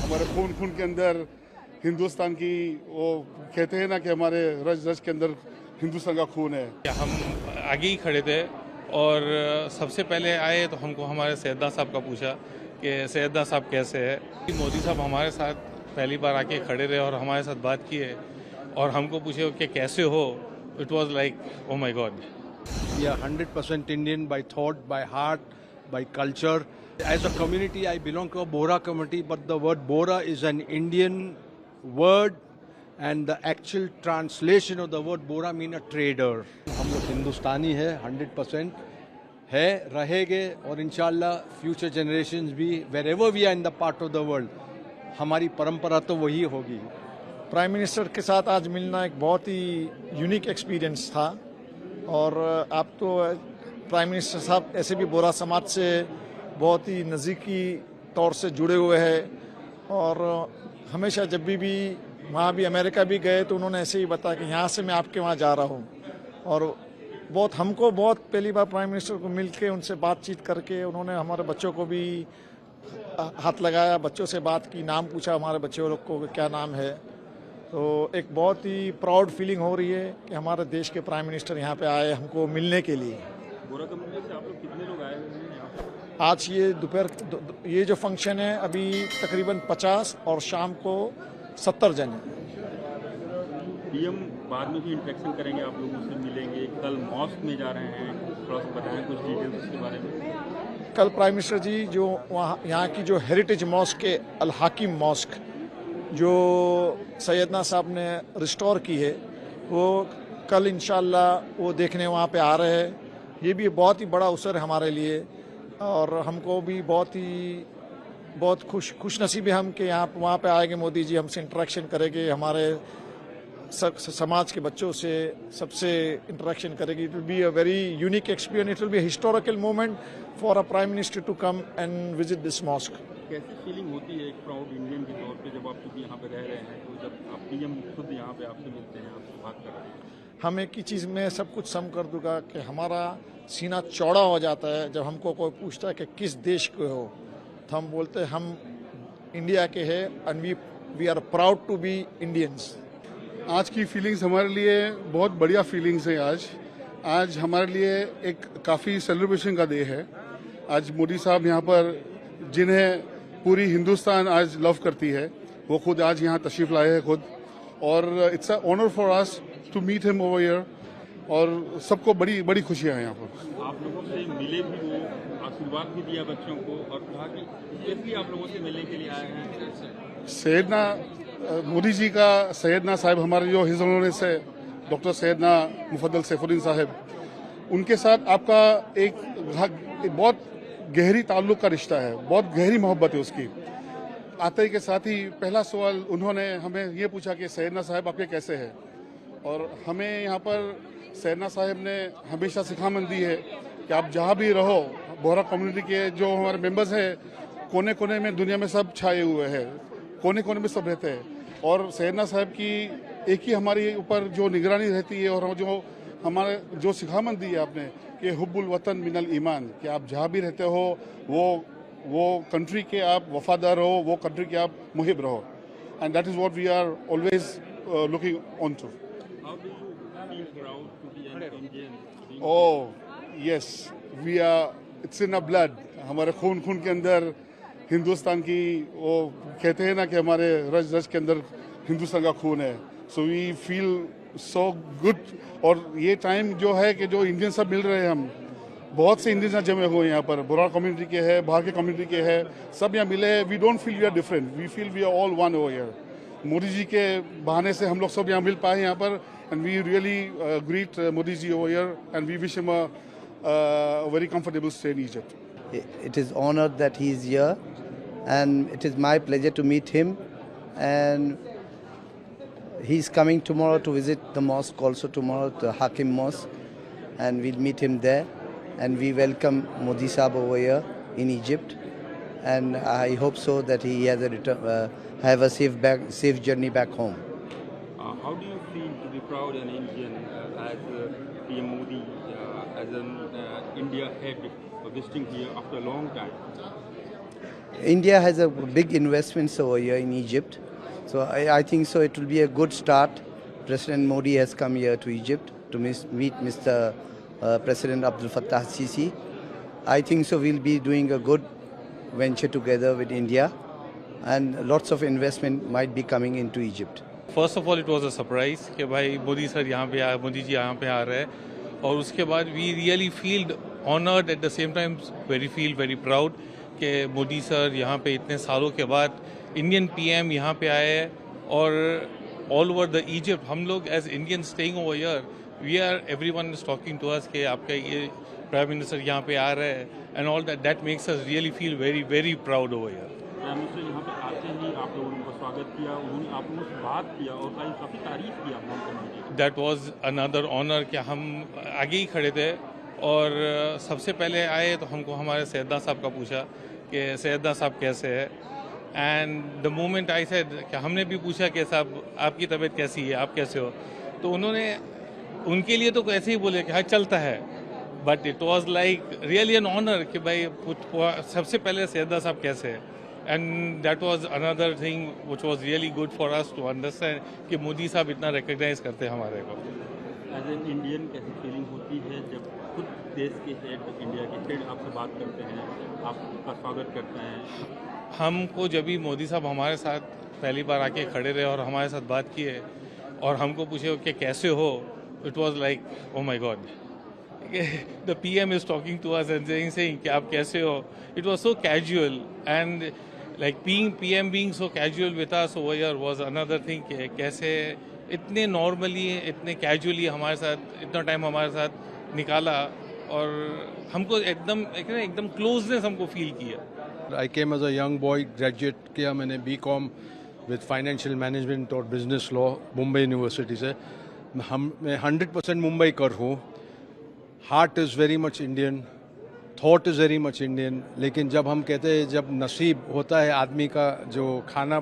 हमारे खून खून के अंदर हिंदुस्तान की वो कहते हैं ना कि हमारे रज रज के अंदर हिंदुस्तान का खून है। हम आगे ही खड़े थे और सबसे पहले आए तो हमको हमारे सैयदा साहब का पूछा कि सैयदा साहब कैसे है। मोदी साहब हमारे साथ पहली बार आके खड़े रहे और हमारे साथ बात किए और हमको पूछे कि कैसे हो। It was like oh my God. We are 100% Indian by thought, by heart, by culture. As a community, I belong to a Bohra community, but the word Bohra is an Indian word, and the actual translation of the word Bohra mean a trader. हम लोग हिंदुस्तानी है 100% है, रहेंगे और इंशाल्लाह future generations भी wherever we are in the part of the world, हमारी परंपरा तो वही होगी। प्राइम मिनिस्टर के साथ आज मिलना एक बहुत ही यूनिक एक्सपीरियंस था और आप तो प्राइम मिनिस्टर साहब ऐसे भी बोरा समाज से बहुत ही नज़दीकी तौर से जुड़े हुए हैं और हमेशा जब भी वहाँ भी अमेरिका भी गए तो उन्होंने ऐसे ही बताया कि यहाँ से मैं आपके वहाँ जा रहा हूँ। और हमको बहुत पहली बार प्राइम मिनिस्टर को मिल के उनसे बातचीत करके उन्होंने हमारे बच्चों को भी हाथ लगाया, बच्चों से बात की, नाम पूछा हमारे बच्चों लोग को क्या नाम है। तो एक बहुत ही प्राउड फीलिंग हो रही है कि हमारे देश के प्राइम मिनिस्टर यहाँ पे आए हमको मिलने के लिए। बोरा कम्युनिटी से आप लोग कितने लोग आए हुए हैं यहाँ पे? आज ये दोपहर ये जो फंक्शन है अभी तकरीबन 50 और शाम को 70 जन है। पीएम बाद में भी इंटरेक्शन करेंगे, आप लोगों से मिलेंगे, कल मॉस्क में जा रहे हैं, थोड़ा सा बताएं कुछ डिटेल्स उसके बारे में। कल प्राइम मिनिस्टर जी जो वहाँ यहाँ की जो हेरिटेज मॉस्क है अल हाकिम मॉस्क जो सैयदना साहब ने रिस्टोर की है वो कल इंशाल्लाह वो देखने वहाँ पे आ रहे हैं। ये भी बहुत ही बड़ा अवसर है हमारे लिए और हमको भी बहुत खुश नसीब है हम कि यहाँ वहाँ पे आएंगे मोदी जी, हमसे इंटरेक्शन करेंगे, हमारे समाज के बच्चों से सबसे इंटरेक्शन करेगी। It will be a very unique experience, it will be historical moment for a prime minister to come and visit this mosque. कैसी फीलिंग होती है एक प्राउड इंडियन के तौर पे जब आप खुद यहाँ पे रह रहे हैं, तो जब आप पीएम खुद यहाँ पे आपसे मिलते हैं, आपसे बात कर रहे हैं? हम एक ही चीज़ में सब कुछ सम कर दूंगा कि हमारा सीना चौड़ा हो जाता है जब हमको कोई पूछता है कि किस देश के हो, तो हम बोलते हैं हम इंडिया के हैं and we are proud to be Indians. आज की फीलिंग्स हमारे लिए बहुत बढ़िया फीलिंग्स है। आज हमारे लिए एक काफ़ी सेलिब्रेशन का डे है। आज मोदी साहब यहाँ पर जिन्हें पूरी हिंदुस्तान आज लव करती है वो खुद आज यहाँ तशरीफ लाए हैं खुद, और it's a honour for us to meet him over here और सबको बड़ी खुशियाँ हैं यहाँ पर। आप लोगों से मिले भी, वो आशीर्वाद भी दिया बच्चों को और कहा कि स्पेशली आप लोगों से मिलने के लिए आए हैं। सैयदना मोदी जी का सैयदना साहब हमारे जो हिज ऑनरेस है डॉक्टर सैयदना मुफद्दल सैफुद्दीन साहब, उनके साथ आपका एक बहुत गहरी ताल्लुक का रिश्ता है, बहुत गहरी मोहब्बत है उसकी। आते ही के साथ ही पहला सवाल उन्होंने हमें ये पूछा कि सैयदना साहब आपके कैसे हैं, और हमें यहाँ पर सैयदना साहब ने हमेशा सिखामत दी है कि आप जहाँ भी रहो, बोहरा कम्युनिटी के जो हमारे मेंबर्स हैं कोने कोने में दुनिया में सब छाए हुए हैं, कोने कोने में सब रहते हैं, और सैयदना साहब की एक ही हमारी ऊपर जो निगरानी रहती है और जो हमारे जो सिखामत दी है आपने कि हुब्बुल वतन मिनल ईमान, कि आप जहाँ भी रहते हो वो कंट्री के आप वफादार हो, वो कंट्री के आप मुहिब रहो, and that is what we are always looking on to. Oh yes, we are, it's in a blood, हमारे खून खून के अंदर हिंदुस्तान की वो कहते हैं ना कि हमारे रज रज के अंदर हिंदुस्तान का खून है। So we feel so good. और ये टाइम जो है कि जो इंडियन सब मिल रहे हैं, हम बहुत से इंडियंस जमे हुए हैं यहाँ पर, बोहरा कम्युनिटी के हैं, बाहर के कम्युनिटी के हैं, सब यहाँ मिले हैं। We don't feel we are different, we feel we are all one over here. Modi ji के बहाने से हम लोग सब यहाँ मिल पाए यहाँ पर, and we really greet Modi ji over here and we wish him a very comfortable stay in Egypt. It is honored that he is here, and it is my pleasure to meet him. And he's coming tomorrow to visit the mosque, also tomorrow, the Hakim Mosque, and we'll meet him there. And we welcome Modi Saab over here in Egypt, and I hope so that he has have a safe journey back home. How do you feel to be proud an Indian as PM Modi, as an India head visiting here after a long time? India has a big investments over here in Egypt. So I think so it will be a good start. President Modi has come here to Egypt to meet Mr. President Abdel Fattah Sisi. I think so we'll be doing a good venture together with India, and lots of investment might be coming into Egypt. First of all it was a surprise कि भाई Modi sir यहाँ पे आए, मोदी जी यहाँ पे आ रहे हैं, और उसके बाद we really feel honoured at the same time very proud कि मोदी सर यहाँ पे इतने सालों के बाद इंडियन पीएम यहाँ पे आए हैं, और ऑल ओवर द इजिप्ट हम लोग as Indian staying over here we are everyone is talking to us कि आपका ये प्राइम मिनिस्टर यहाँ पे आ रहे हैं, and all that makes us really feel very proud over here. Prime minister यहाँ पे आते ही आप लोगों ने उनका स्वागत किया, उन्होंने आप लोगों से बात किया और काफ़ी तारीफ की आप लोगों की. दैट वाज अनदर ऑनर कि हम आगे ही खड़े थे, और सबसे पहले आए तो हमको हमारे सैयदा साहब का पूछा कि सैयदा साहब कैसे है, and the moment I said कि हमने भी पूछा कि साहब आपकी तबीयत कैसी है, आप कैसे हो, तो उन्होंने उनके लिए तो ऐसे ही बोले कि हाँ चलता है, but it was like really an honour कि भाई सबसे पहले सैयदा साहब कैसे है, and that was another thing which was really good for us to understand कि मोदी साहब इतना रिकग्नाइज करते हैं हमारे को. एज एन इंडियन कैसी फीलिंग होती है जब खुद देश के हेड, इंडिया के हेड आपसे बात करते हैं, आपका स्वागत करते हैं? हमको जब भी मोदी साहब हमारे साथ पहली बार आके खड़े रहे और हमारे साथ बात किए और हमको पूछे कि कैसे हो, it was like oh my god, the PM is talking to us and saying कि आप कैसे हो. It was so casual, and like PM being so casual with us over here was another thing कि कैसे इतने normally इतने casually हमारे साथ इतना टाइम हमारे साथ निकाला, और हमको एकदम क्लोजनेस हमको फील किया. I came as a young boy, graduate किया मैंने BCom with Financial Management और Business Law मुंबई यूनिवर्सिटी से. मैं 100% मुंबई कर हूँ. Heart is very much Indian, thought is very much Indian. लेकिन जब हम कहते हैं जब नसीब होता है आदमी का, जो खाना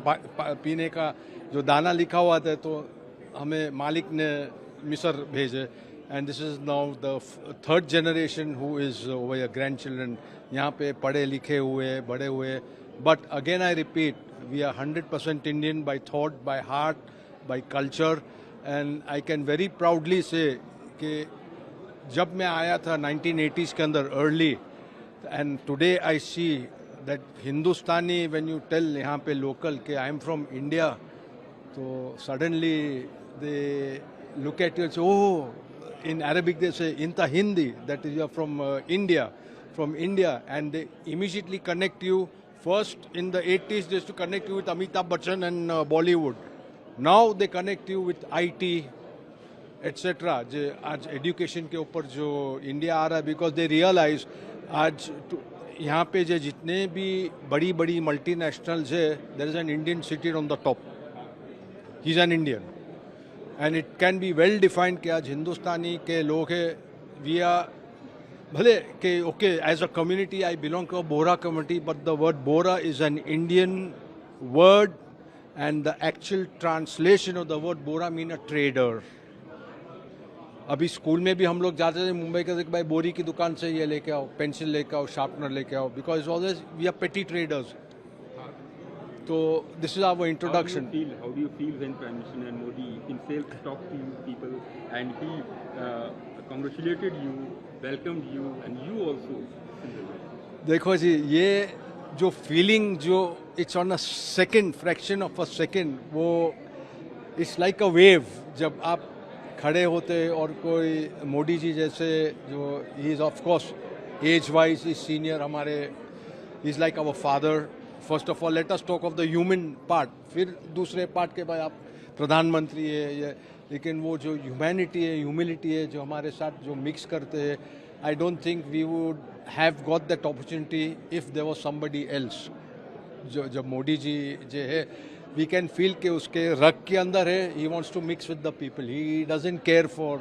पीने का जो दाना लिखा हुआ था, तो हमें मालिक ने मिस्र भेजे. And this is now the third generation who is over your grand children, यहाँ पे पढ़े लिखे हुए बड़े हुए. But again I repeat, we are 100% Indian by thought, by heart, by culture. And I can very proudly say कि जब मैं आया था 1980s के अंदर early, and today I see that Hindustani when you tell यहाँ पे लोकल कि आई एम फ्रॉम इंडिया, तो suddenly they look at you, oh, in Arabic they say इंता Hindi, that is you are from India, and they immediately connect you. First in the 80s they used to connect you with Amitabh Bachchan and Bollywood. Now they connect you with IT etcetera. जो आज education के ऊपर जो India आ रहा है, because they realise आज यहाँ पे जो जितने भी बड़ी मल्टीनेशनल्स है, there is an Indian seated on the top. He is an Indian, and it can be well defined कि आज हिंदुस्तानी के लोग हैं. वी आर भले कि okay, as a community I belong to a Bohra community, but the word Bohra is an Indian word, and the actual translation of the word Bohra mean a trader. अभी school में भी हम लोग जाते थे मुंबई के, भाई बोरी की दुकान से ये लेके आओ, पेंसिल लेके आओ, शार्पनर लेके आओ, because always we are petty traders. तो this is our introduction. How do you feel when Prime Minister Narendra Modi himself talked to you people and he congratulated you, welcomed you, and you also? देखो जी, ये जो feeling जो it's on a second, fraction of a second, वो it's like a wave. जब आप खड़े होते और कोई मोदी जी जैसे, जो he is of course age wise is senior, हमारे is like our father. First of all let us talk of the human part, फिर दूसरे पार्ट के भाई आप प्रधानमंत्री है ये, लेकिन वो जो ह्यूमैनिटी है, ह्यूमिलिटी है, जो हमारे साथ जो मिक्स करते हैं, I don't think we would have got that opportunity if there was somebody else. जो जब मोदी जी जो है, we can feel कि उसके रग के अंदर है, he wants to mix with the people. He doesn't care for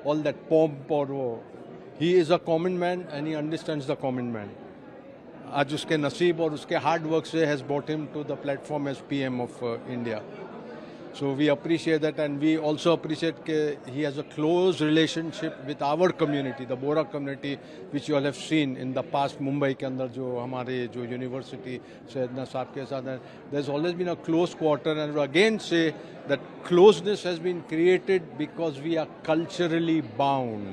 all that pomp और वो. He is a common man and he understands the common man. आज उसके नसीब और उसके हार्ड वर्क से has brought him to the platform as PM of India. So we appreciate that, and we also appreciate that he has a close relationship with our community, the Bora community, which you all have seen in the past. Mumbai के अंदर जो हमारे जो university सैयदना साहब के साथ है, there's always been a close quarter, and we again say that closeness has been created because we are culturally bound.